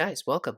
Guys, welcome.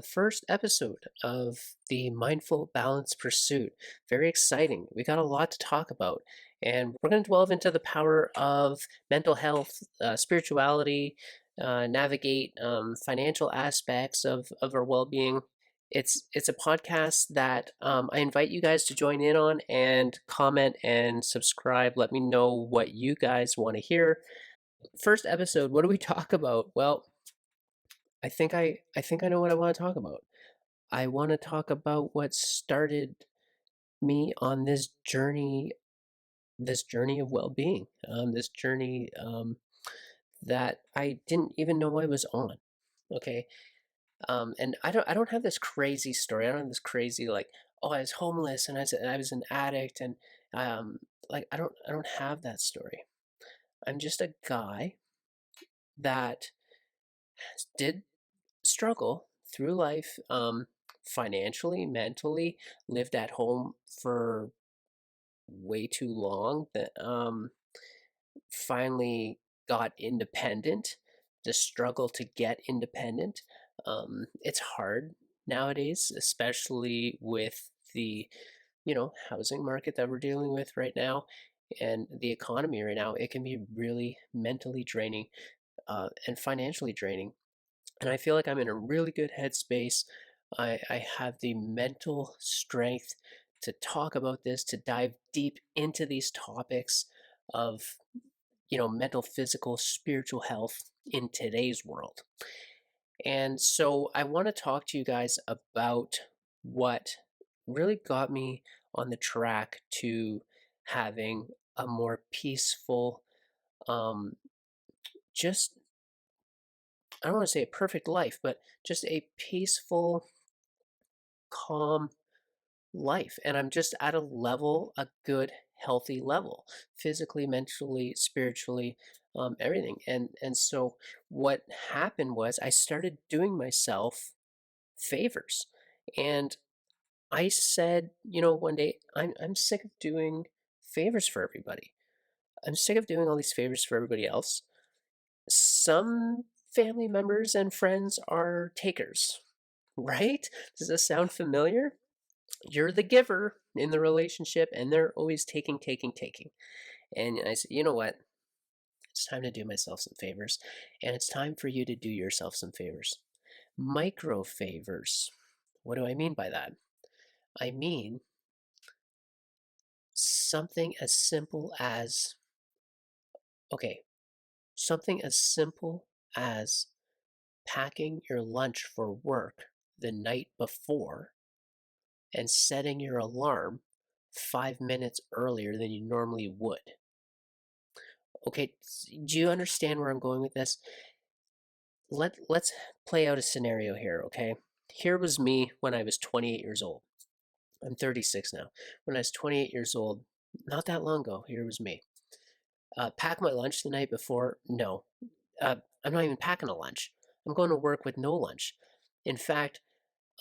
First episode of the Mindful Balance Pursuit. Very exciting. We got a lot to talk about, and we're going to delve into the power of mental health, spirituality, navigate financial aspects of our well-being. It's a podcast that I invite you guys to join in on and comment and subscribe. Let me know what you guys want to hear. First episode, what do we talk about? Well, I think I know what I want to talk about. I want to talk about what started me on this journey of well-being, this journey that I didn't even know I was on. Okay, and I don't have this crazy story. I don't have this crazy like, oh, I was homeless and I was an addict and um like I don't have that story. I'm just a guy that did struggle through life, financially, mentally, lived at home for way too long that finally got independent. The struggle to get independent. It's hard nowadays, especially with the housing market that we're dealing with right now and the economy right now. It can be really mentally draining and financially draining, and I feel like I'm in a really good headspace. I have the mental strength to talk about this, to dive deep into these topics of, mental, physical, spiritual health in today's world. And so I want to talk to you guys about what really got me on the track to having a more peaceful, um, just I don't want to say a perfect life, but just a peaceful, calm life. And I'm just at a level, a good, healthy level, physically, mentally, spiritually, everything. And so what happened was I started doing myself favors. And I said, one day, I'm sick of doing favors for everybody. I'm sick of doing all these favors for everybody else. Some family members and friends are takers, right? Does this sound familiar? You're the giver in the relationship, and they're always taking, taking, taking. And I said, you know what? It's time to do myself some favors, and it's time for you to do yourself some favors. Micro favors. What do I mean by that? I mean something as simple as, okay, something as simple as packing your lunch for work the night before and setting your alarm 5 minutes earlier than you normally would. Okay, do you understand where I'm going with this? Let's play out a scenario here, okay? Here was me when I was 28 years old. I'm 36 now. When I was 28 years old, not that long ago, here was me. Pack my lunch the night before? No. I'm not even packing a lunch. I'm going to work with no lunch. In fact,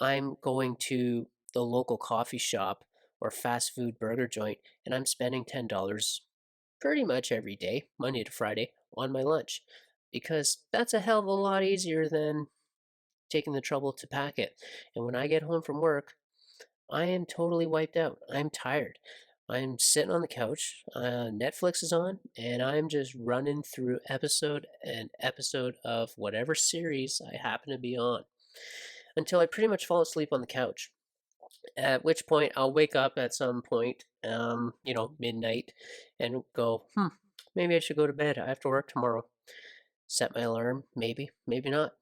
I'm going to the local coffee shop or fast food burger joint and I'm spending $10 pretty much every day, Monday to Friday, on my lunch because that's a hell of a lot easier than taking the trouble to pack it. And when I get home from work, I am totally wiped out. I'm tired. I'm sitting on the couch, Netflix is on, and I'm just running through episode and episode of whatever series I happen to be on until I pretty much fall asleep on the couch. At which point I'll wake up at some point, midnight, and go, maybe I should go to bed. I have to work tomorrow. Set my alarm, maybe, maybe not,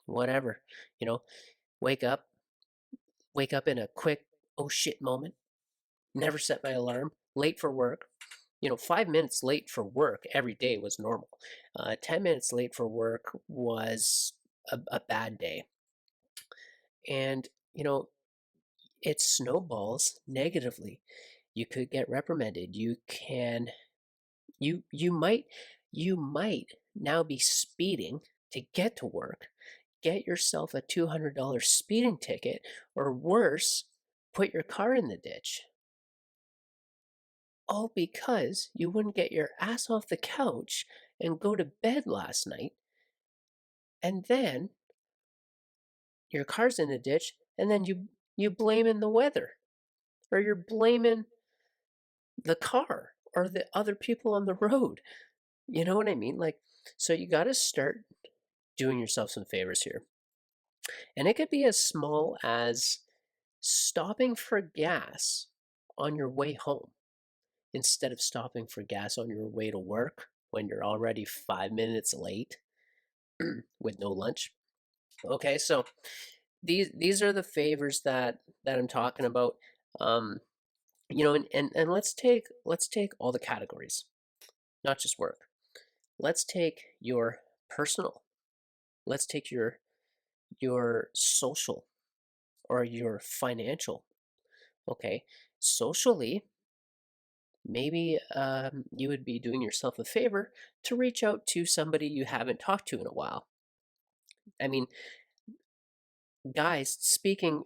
whatever. You know, wake up, wake up in a quick, oh shit moment. Never set my alarm. Late for work. 5 minutes late for work every day was normal. 10 minutes late for work was a bad day. And, it snowballs negatively. You could get reprimanded. You might now be speeding to get to work. Get yourself a $200 speeding ticket, or worse, put your car in the ditch. All because you wouldn't get your ass off the couch and go to bed last night, and then your car's in a ditch, and then you blaming the weather, or you're blaming the car or the other people on the road. You know what I mean? Like, so you got to start doing yourself some favors here. And it could be as small as stopping for gas on your way home instead of stopping for gas on your way to work when you're already 5 minutes late with no lunch. Okay, so these are the favors that I'm talking about. Um, and let's take all the categories, not just work. Let's take your personal. Let's take your social or your financial. Okay, socially, maybe you would be doing yourself a favor to reach out to somebody you haven't talked to in a while. I mean, guys, speaking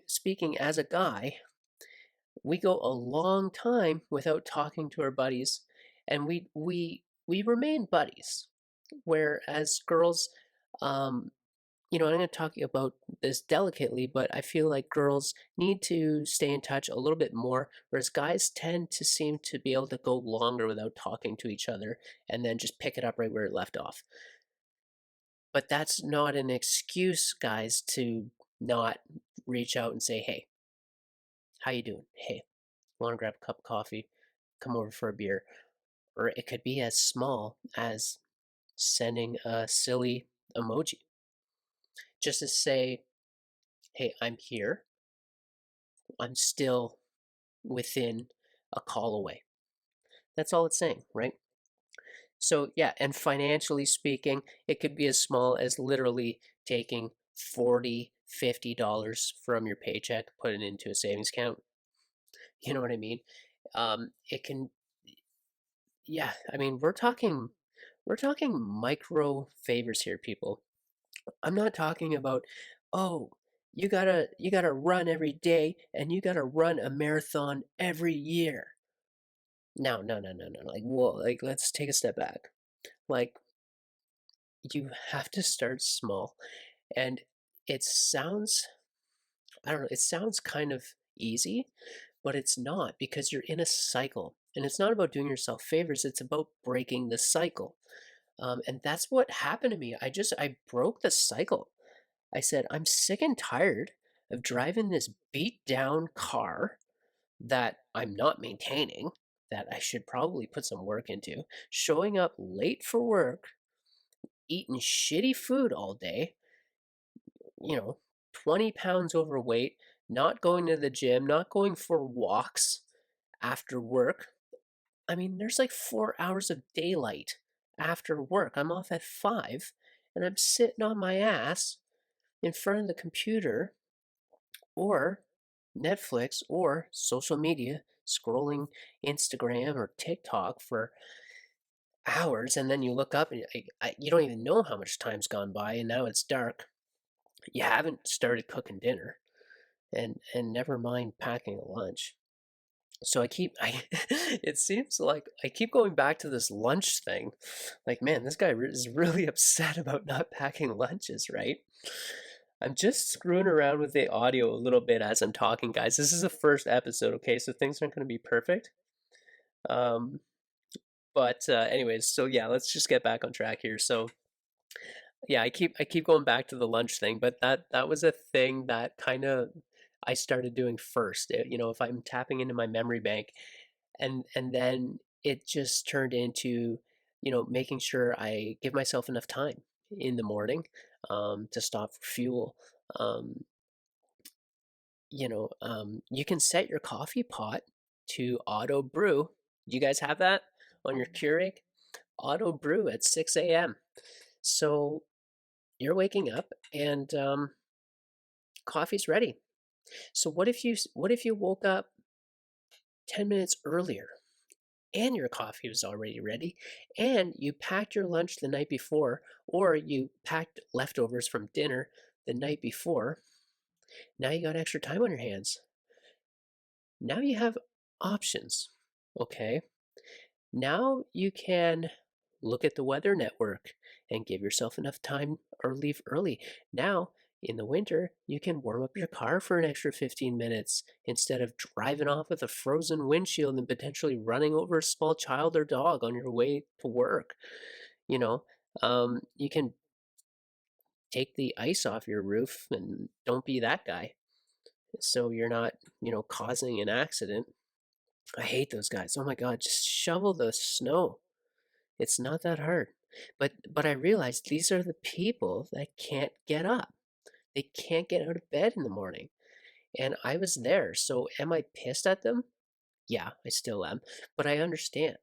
as a guy, we go a long time without talking to our buddies, and we remain buddies. Whereas girls, um, I'm going to talk about this delicately, but I feel like girls need to stay in touch a little bit more, whereas guys tend to seem to be able to go longer without talking to each other and then just pick it up right where it left off. But that's not an excuse, guys, to not reach out and say, "Hey, how you doing? Hey, want to grab a cup of coffee? Come over for a beer." Or it could be as small as sending a silly emoji just to say, "Hey, I'm here. I'm still within a call away." That's all it's saying, right? So, yeah, and financially speaking, it could be as small as literally taking 40, $50 from your paycheck, put it into a savings account. You know what I mean? It can, yeah, I mean, we're talking micro favors here, people. I'm not talking about, oh, you gotta run every day and you gotta run a marathon every year. No, no, no, no, no. Like, whoa, like let's take a step back. Like, you have to start small. And it sounds, I don't know, it sounds kind of easy, but it's not because you're in a cycle. And it's not about doing yourself favors, it's about breaking the cycle. And that's what happened to me. I broke the cycle. I said, I'm sick and tired of driving this beat down car that I'm not maintaining, that I should probably put some work into, showing up late for work, eating shitty food all day, you know, 20 pounds overweight, not going to the gym, not going for walks after work. I mean, there's like 4 hours of daylight after work. I'm off at 5, and I'm sitting on my ass in front of the computer or Netflix or social media, scrolling Instagram or TikTok for hours, and then you look up and you don't even know how much time's gone by, and now it's dark. You haven't started cooking dinner, and never mind packing a lunch. So it seems like I keep going back to this lunch thing. Like, man, this guy is really upset about not packing lunches, right? I'm just screwing around with the audio a little bit as I'm talking, guys. This is the first episode, okay? So things aren't going to be perfect. Um, but anyways, so yeah, let's just get back on track here. So yeah, I keep going back to the lunch thing, but that was a thing that kind of I started doing first. If I'm tapping into my memory bank, and then it just turned into, making sure I give myself enough time in the morning to stop for fuel. Um, you can set your coffee pot to auto brew. You guys have that on your Keurig? Auto brew at 6 a.m. So you're waking up and coffee's ready. So what if you woke up 10 minutes earlier and your coffee was already ready and you packed your lunch the night before, or you packed leftovers from dinner the night before? Now you got extra time on your hands. Now you have options. Okay. Now you can look at the weather network and give yourself enough time or leave early. Now In the winter, you can warm up your car for an extra 15 minutes instead of driving off with a frozen windshield and potentially running over a small child or dog on your way to work. You know, you can take the ice off your roof and don't be that guy. So you're not, causing an accident. I hate those guys. Oh my God, just shovel the snow. It's not that hard. But I realized these are the people that can't get up. They can't get out of bed in the morning. And I was there. So am I pissed at them? Yeah, I still am. But I understand.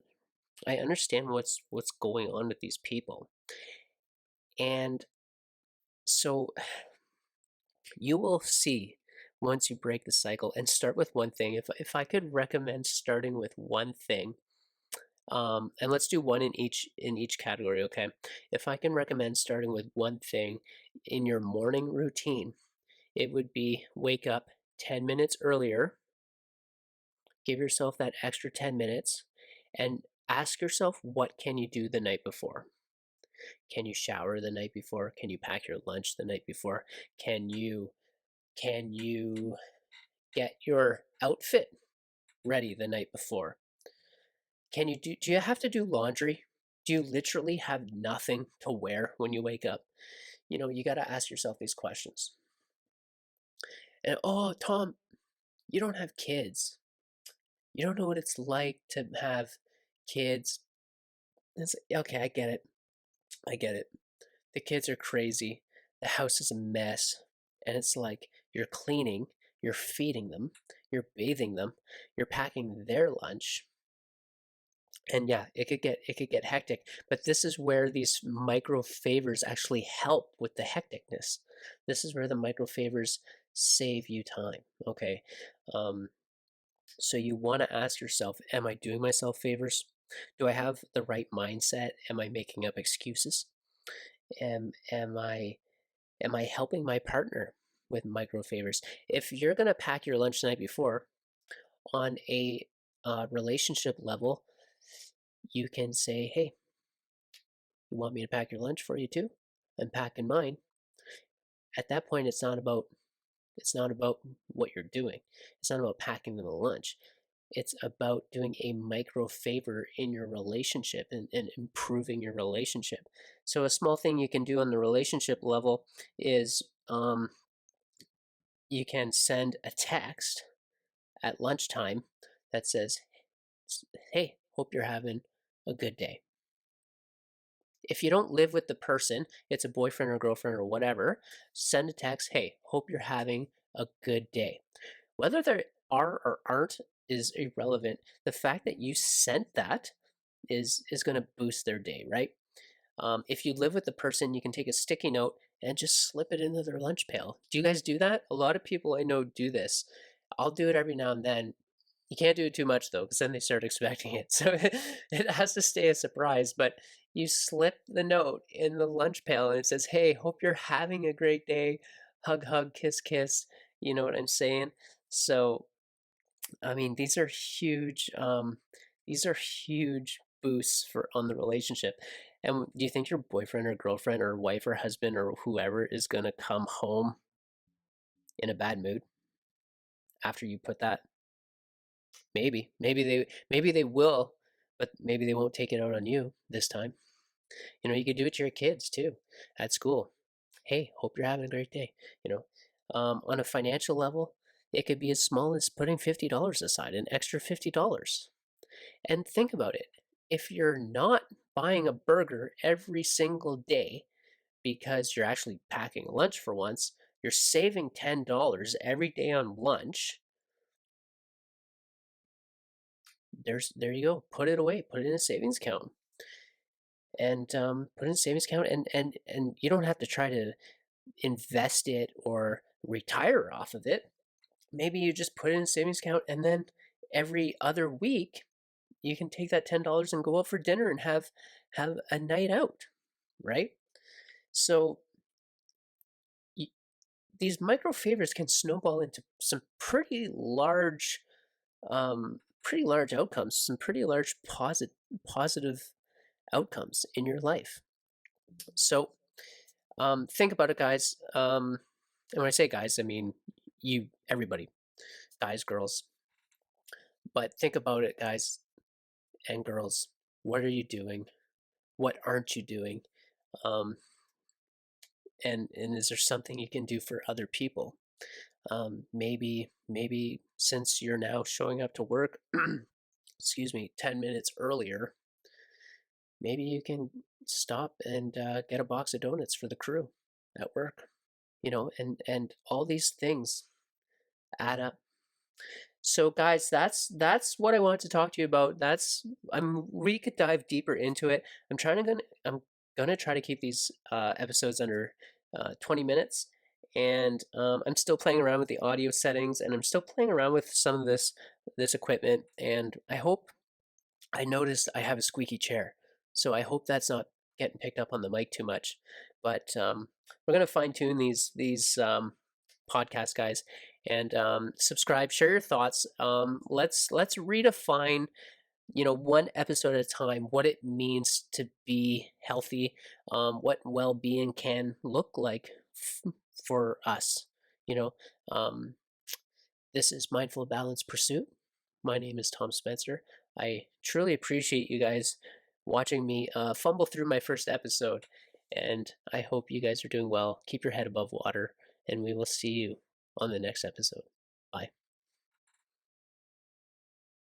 I understand what's going on with these people. And so you will see once you break the cycle and start with one thing. If I could recommend starting with one thing, and let's do one in each category, okay? If I can recommend starting with one thing in your morning routine, it would be wake up 10 minutes earlier, give yourself that extra 10 minutes, and ask yourself what can you do the night before? Can you shower the night before? Can you pack your lunch the night before? Can you get your outfit ready the night before? Do you have to do laundry? Do you literally have nothing to wear when you wake up? You got to ask yourself these questions. And oh, Tom, you don't have kids. You don't know what it's like to have kids. Okay, I get it. I get it. The kids are crazy. The house is a mess. And it's like you're cleaning, you're feeding them, you're bathing them, you're packing their lunch. And yeah, it could get hectic, but this is where these micro favors actually help with the hecticness. This is where the micro favors save you time. Okay. Um, so you want to ask yourself, am I doing myself favors? Do I have the right mindset? Am I making up excuses? Am I helping my partner with micro favors? If you're gonna pack your lunch the night before on a relationship level, you can say, "Hey, you want me to pack your lunch for you too? I'm packing mine." At that point, it's not about what you're doing. It's not about packing them a lunch. It's about doing a micro favor in your relationship and improving your relationship. So a small thing you can do on the relationship level is you can send a text at lunchtime that says, "Hey, hope you're having a good day." If you don't live with the person, it's a boyfriend or girlfriend or whatever, send a text, "Hey, hope you're having a good day." Whether there are or aren't is irrelevant. The fact that you sent that is going to boost their day, right? If you live with the person, you can take a sticky note and just slip it into their lunch pail. Do you guys do that? A lot of people I know do this. I'll do it every now and then. You can't do it too much though, because then they start expecting it. So it has to stay a surprise. But you slip the note in the lunch pail and it says, "Hey, hope you're having a great day. Hug, hug, kiss, kiss." You know what I'm saying? So I mean, these are huge boosts for on the relationship. And do you think your boyfriend or girlfriend or wife or husband or whoever is gonna come home in a bad mood after you put that? Maybe they will, but maybe they won't take it out on you this time. You could do it to your kids too at school. "Hey, hope you're having a great day." On a financial level, it could be as small as putting $50 aside, an extra $50. And think about it. If you're not buying a burger every single day because you're actually packing lunch for once, you're saving $10 every day on lunch. There you go. Put it away. Put it in a savings account, and put it in a savings account, and you don't have to try to invest it or retire off of it. Maybe you just put it in a savings account, and then every other week you can take that $10 and go out for dinner and have a night out, right? So y- these micro favors can snowball into some pretty large outcomes, some pretty large positive outcomes in your life. So think about it, guys. And when I say guys, I mean you, everybody, guys, girls. But think about it, guys and girls. What are you doing? What aren't you doing? Um, and is there something you can do for other people? Maybe since you're now showing up to work, excuse me, 10 minutes earlier, maybe you can stop and get a box of donuts for the crew at work. And all these things add up. So guys, that's what I want to talk to you about. That's we could dive deeper into it. I'm gonna try to keep these episodes under 20 minutes, and I'm still playing around with the audio settings, and I'm still playing around with some of this equipment, and I noticed I have a squeaky chair, so I hope that's not getting picked up on the mic too much. But we're gonna fine tune these podcasts, guys, and subscribe, share your thoughts. Let's redefine, one episode at a time, what it means to be healthy, what well-being can look like for us. You know, um, this is Mindful Balance Pursuit. My name is Tom Spencer. I truly appreciate you guys watching me fumble through my first episode, and I hope you guys are doing well. Keep your head above water, and we will see you on the next episode. Bye.